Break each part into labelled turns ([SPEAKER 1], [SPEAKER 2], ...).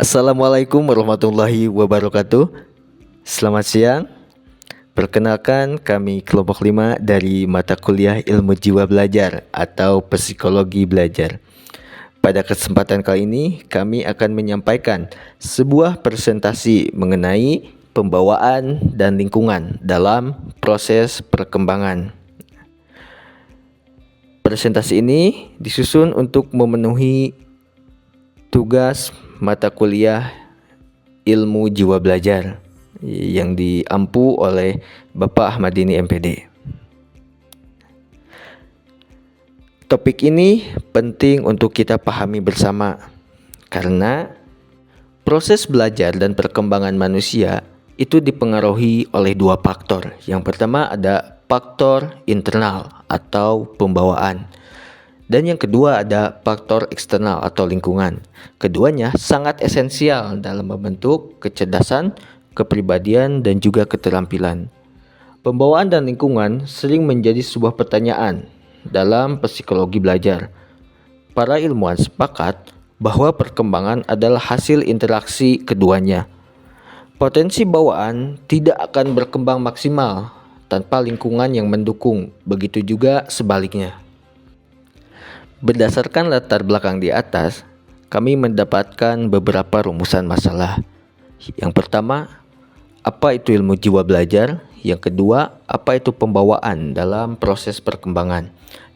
[SPEAKER 1] Assalamualaikum warahmatullahi wabarakatuh. Selamat siang. Perkenalkan, kami kelompok 5 dari mata kuliah Ilmu Jiwa Belajar atau Psikologi Belajar. Pada kesempatan kali ini, kami akan menyampaikan sebuah presentasi mengenai pembawaan dan lingkungan dalam proses perkembangan. Presentasi ini disusun untuk memenuhi tugas mata kuliah Ilmu Jiwa Belajar yang diampu oleh Bapak Ahmadini MPD. Topik ini penting untuk kita pahami bersama karena proses belajar dan perkembangan manusia itu dipengaruhi oleh dua faktor. Yang pertama ada faktor internal atau pembawaan. Dan yang kedua ada faktor eksternal atau lingkungan. Keduanya sangat esensial dalam membentuk kecerdasan, kepribadian, dan juga keterampilan. Pembawaan dan lingkungan sering menjadi sebuah pertanyaan dalam psikologi belajar. Para ilmuwan sepakat bahwa perkembangan adalah hasil interaksi keduanya. Potensi bawaan tidak akan berkembang maksimal tanpa lingkungan yang mendukung, begitu juga sebaliknya. Berdasarkan latar belakang di atas, kami mendapatkan beberapa rumusan masalah. Yang pertama, apa itu ilmu jiwa belajar? Yang kedua, apa itu pembawaan dalam proses perkembangan?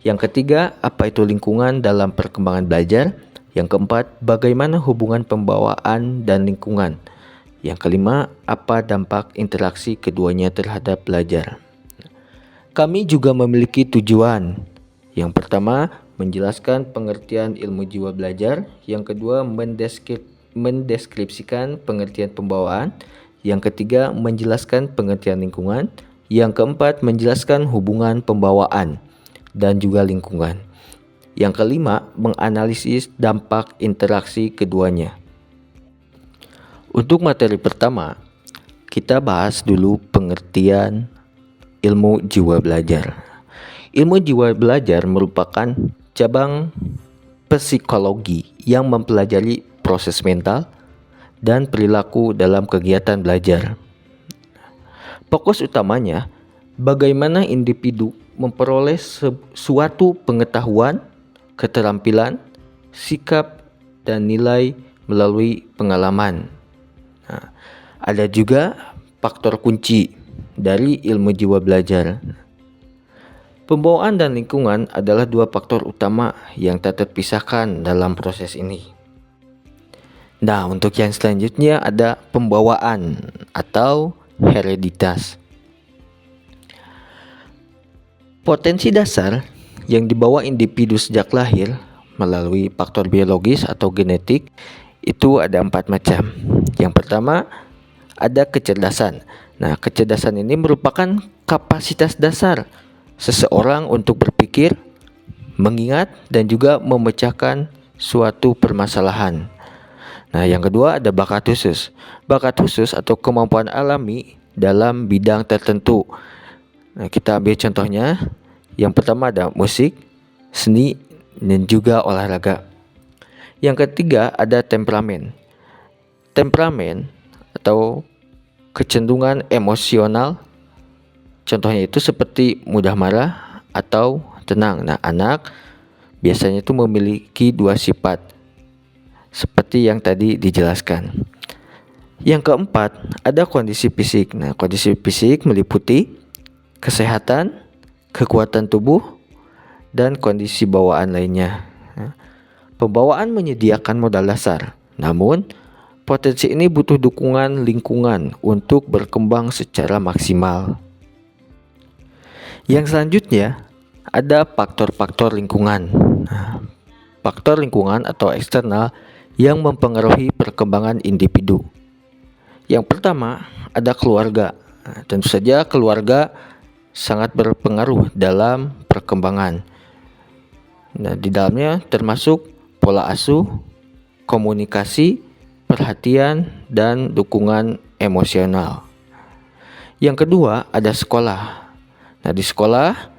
[SPEAKER 1] Yang ketiga, apa itu lingkungan dalam perkembangan belajar? Yang keempat, bagaimana hubungan pembawaan dan lingkungan? Yang kelima, apa dampak interaksi keduanya terhadap belajar? Kami juga memiliki tujuan. Yang pertama, menjelaskan pengertian ilmu jiwa belajar. Yang kedua, mendeskripsikan pengertian pembawaan. Yang ketiga, menjelaskan pengertian lingkungan. Yang keempat, menjelaskan hubungan pembawaan dan juga lingkungan. Yang kelima, menganalisis dampak interaksi keduanya. Untuk materi pertama, kita bahas dulu pengertian ilmu jiwa belajar. Ilmu jiwa belajar merupakan cabang psikologi yang mempelajari proses mental dan perilaku dalam kegiatan belajar. Fokus utamanya bagaimana individu memperoleh suatu pengetahuan, keterampilan, sikap, dan nilai melalui pengalaman. Ada juga faktor kunci dari ilmu jiwa belajar. Pembawaan dan lingkungan adalah dua faktor utama yang tak terpisahkan dalam proses ini. Nah, untuk yang selanjutnya ada pembawaan atau hereditas. Potensi dasar yang dibawa individu sejak lahir melalui faktor biologis atau genetik itu ada 4 macam. Yang pertama ada kecerdasan. Nah, kecerdasan ini merupakan kapasitas dasar seseorang untuk berpikir, mengingat, dan juga memecahkan suatu permasalahan. Nah, yang kedua ada bakat khusus. Bakat khusus atau kemampuan alami dalam bidang tertentu. Nah, kita ambil contohnya. Yang pertama ada musik, seni, dan juga olahraga. Yang ketiga ada temperamen. Temperamen atau kecenderungan emosional, contohnya itu seperti mudah marah atau tenang. Nah, anak biasanya itu memiliki dua sifat seperti yang tadi dijelaskan. Yang keempat, ada kondisi fisik. Nah, kondisi fisik meliputi kesehatan, kekuatan tubuh, dan kondisi bawaan lainnya. Pembawaan menyediakan modal dasar, namun potensi ini butuh dukungan lingkungan untuk berkembang secara maksimal. Yang selanjutnya ada faktor-faktor lingkungan. Nah, faktor lingkungan atau eksternal yang mempengaruhi perkembangan individu. Yang pertama ada keluarga. Nah, tentu saja keluarga sangat berpengaruh dalam perkembangan. Nah, di dalamnya termasuk pola asuh, komunikasi, perhatian, dan dukungan emosional. Yang kedua ada sekolah. Nah, di sekolah,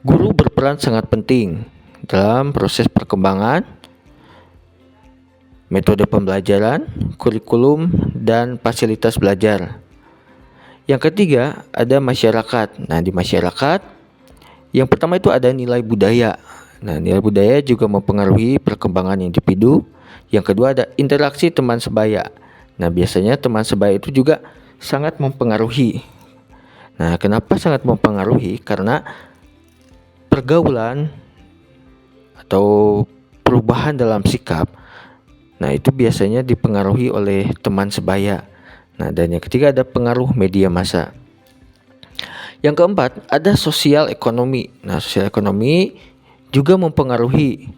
[SPEAKER 1] guru berperan sangat penting dalam proses perkembangan metode pembelajaran, kurikulum, dan fasilitas belajar. Yang ketiga, ada masyarakat. Nah, di masyarakat, yang pertama itu ada nilai budaya. Nah, nilai budaya juga mempengaruhi perkembangan individu. Yang kedua ada interaksi teman sebaya. Nah, biasanya teman sebaya itu juga sangat mempengaruhi. Nah, kenapa sangat mempengaruhi? Karena pergaulan atau perubahan dalam sikap, nah itu biasanya dipengaruhi oleh teman sebaya. Nah, dan yang ketiga ada pengaruh media massa. Yang keempat ada sosial ekonomi. Nah, sosial ekonomi juga mempengaruhi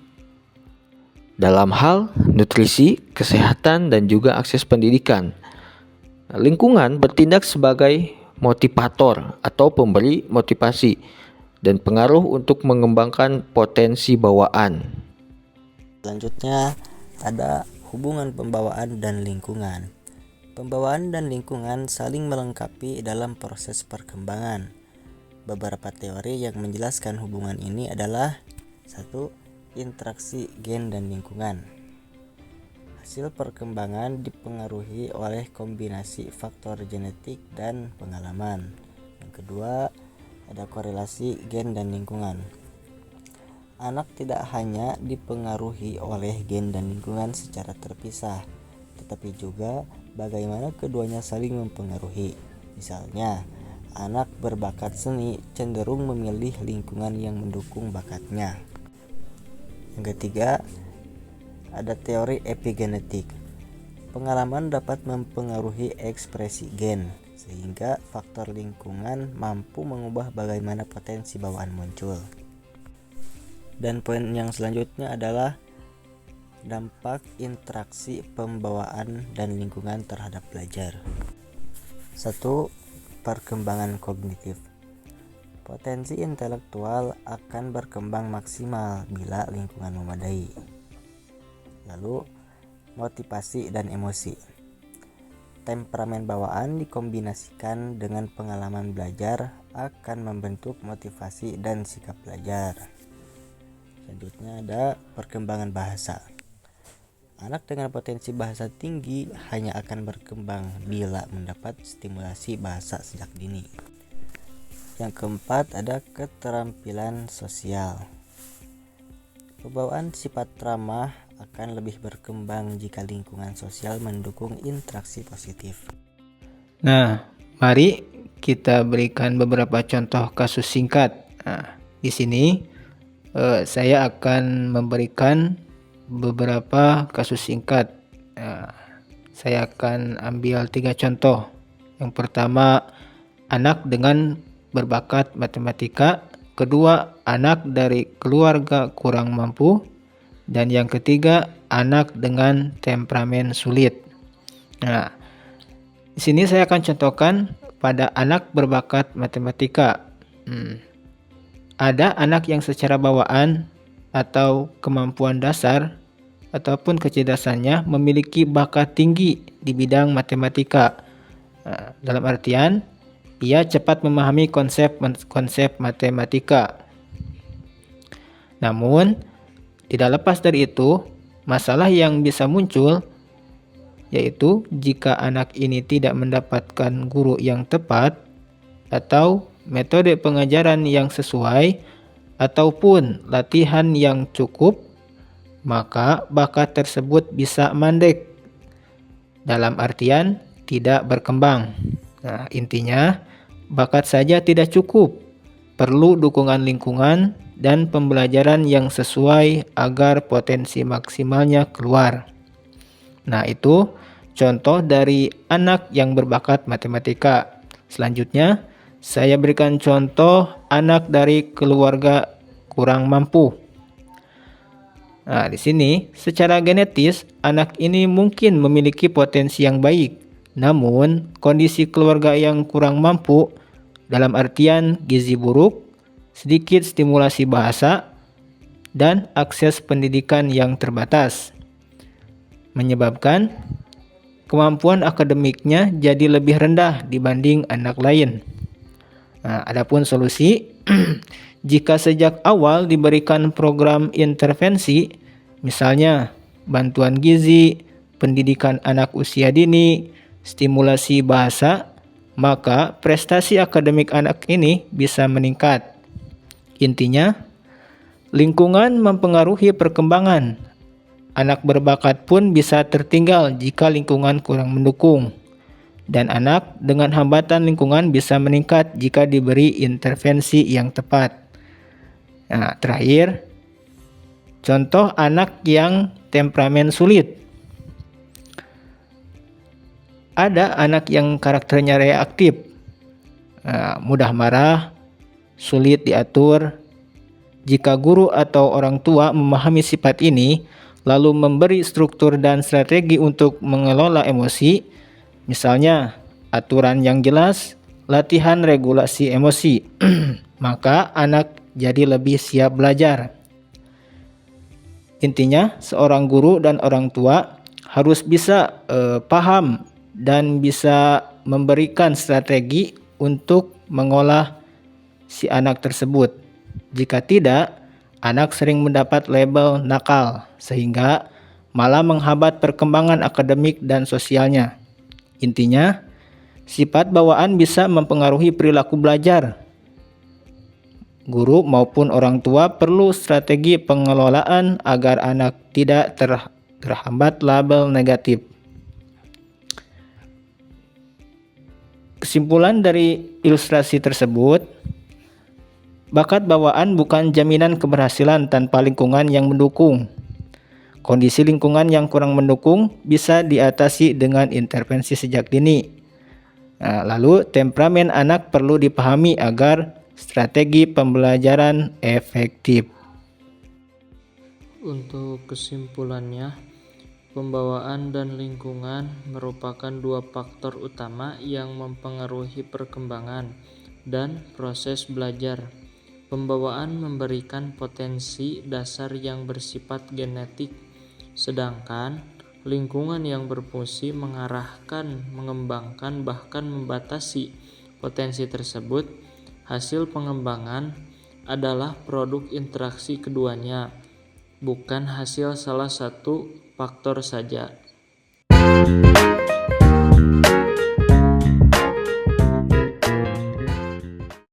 [SPEAKER 1] dalam hal nutrisi, kesehatan, dan juga akses pendidikan. Nah, lingkungan bertindak sebagai motivator atau pemberi motivasi dan pengaruh untuk mengembangkan potensi bawaan.
[SPEAKER 2] Selanjutnya ada hubungan pembawaan dan lingkungan. Pembawaan dan lingkungan saling melengkapi dalam proses perkembangan. Beberapa teori yang menjelaskan hubungan ini adalah 1. Interaksi gen dan lingkungan. Hasil perkembangan dipengaruhi oleh kombinasi faktor genetik dan pengalaman. Yang kedua, ada korelasi gen dan lingkungan. Anak tidak hanya dipengaruhi oleh gen dan lingkungan secara terpisah, tetapi juga bagaimana keduanya saling mempengaruhi. Misalnya, anak berbakat seni cenderung memilih lingkungan yang mendukung bakatnya. Yang ketiga, ada teori epigenetik. Pengalaman dapat mempengaruhi ekspresi gen, sehingga faktor lingkungan mampu mengubah bagaimana potensi bawaan muncul. Dan poin yang selanjutnya adalah dampak interaksi pembawaan dan lingkungan terhadap belajar. 1. Perkembangan kognitif. Potensi intelektual akan berkembang maksimal bila lingkungan memadai. Lalu, motivasi dan emosi. Temperamen bawaan dikombinasikan dengan pengalaman belajar akan membentuk motivasi dan sikap belajar. Selanjutnya ada perkembangan bahasa. Anak dengan potensi bahasa tinggi hanya akan berkembang bila mendapat stimulasi bahasa sejak dini. Yang keempat ada keterampilan sosial. Pembawaan sifat ramah akan lebih berkembang jika lingkungan sosial mendukung interaksi positif.
[SPEAKER 3] Nah, mari kita berikan beberapa contoh kasus singkat. Nah, di sini saya akan memberikan beberapa kasus singkat. Saya akan ambil 3 contoh. Yang pertama, anak dengan berbakat matematika. Kedua, anak dari keluarga kurang mampu. Dan yang ketiga, anak dengan temperamen sulit. Nah, di sini saya akan contohkan pada anak berbakat matematika. Ada anak yang secara bawaan atau kemampuan dasar ataupun kecerdasannya memiliki bakat tinggi di bidang matematika. Dalam artian, ia cepat memahami konsep matematika. Namun, tidak lepas dari itu, masalah yang bisa muncul yaitu jika anak ini tidak mendapatkan guru yang tepat atau metode pengajaran yang sesuai ataupun latihan yang cukup, maka bakat tersebut bisa mandek. Dalam artian tidak berkembang. Nah, intinya bakat saja tidak cukup. Perlu dukungan lingkungan dan pembelajaran yang sesuai agar potensi maksimalnya keluar. Nah, itu contoh dari anak yang berbakat matematika. Selanjutnya, saya berikan contoh anak dari keluarga kurang mampu. Nah, di sini secara genetis anak ini mungkin memiliki potensi yang baik. Namun, kondisi keluarga yang kurang mampu dalam artian gizi buruk, sedikit stimulasi bahasa, dan akses pendidikan yang terbatas menyebabkan kemampuan akademiknya jadi lebih rendah dibanding anak lain. Nah, adapun solusi, jika sejak awal diberikan program intervensi, misalnya bantuan gizi, pendidikan anak usia dini, stimulasi bahasa, maka prestasi akademik anak ini bisa meningkat. Intinya, lingkungan mempengaruhi perkembangan. Anak berbakat pun bisa tertinggal jika lingkungan kurang mendukung. Dan anak dengan hambatan lingkungan bisa meningkat jika diberi intervensi yang tepat. Nah, terakhir, contoh anak yang temperamen sulit. Ada anak yang karakternya reaktif, mudah marah, sulit diatur. Jika guru atau orang tua memahami sifat ini, lalu memberi struktur dan strategi untuk mengelola emosi, misalnya aturan yang jelas, latihan regulasi emosi, maka anak jadi lebih siap belajar. Intinya, seorang guru dan orang tua harus bisa paham dan bisa memberikan strategi untuk mengolah si anak tersebut. Jika tidak, anak sering mendapat label nakal, sehingga malah menghambat perkembangan akademik dan sosialnya. Intinya, sifat bawaan bisa mempengaruhi perilaku belajar. Guru maupun orang tua perlu strategi pengelolaan agar anak tidak terhambat label negatif. Kesimpulan dari ilustrasi tersebut, bakat bawaan bukan jaminan keberhasilan tanpa lingkungan yang mendukung. Kondisi lingkungan yang kurang mendukung bisa diatasi dengan intervensi sejak dini. Lalu temperamen anak perlu dipahami agar strategi pembelajaran efektif.
[SPEAKER 4] Untuk kesimpulannya, pembawaan dan lingkungan merupakan dua faktor utama yang mempengaruhi perkembangan dan proses belajar. Pembawaan memberikan potensi dasar yang bersifat genetik, sedangkan lingkungan yang berfungsi mengarahkan, mengembangkan, bahkan membatasi potensi tersebut. Hasil pengembangan adalah produk interaksi keduanya, bukan hasil salah satu faktor saja.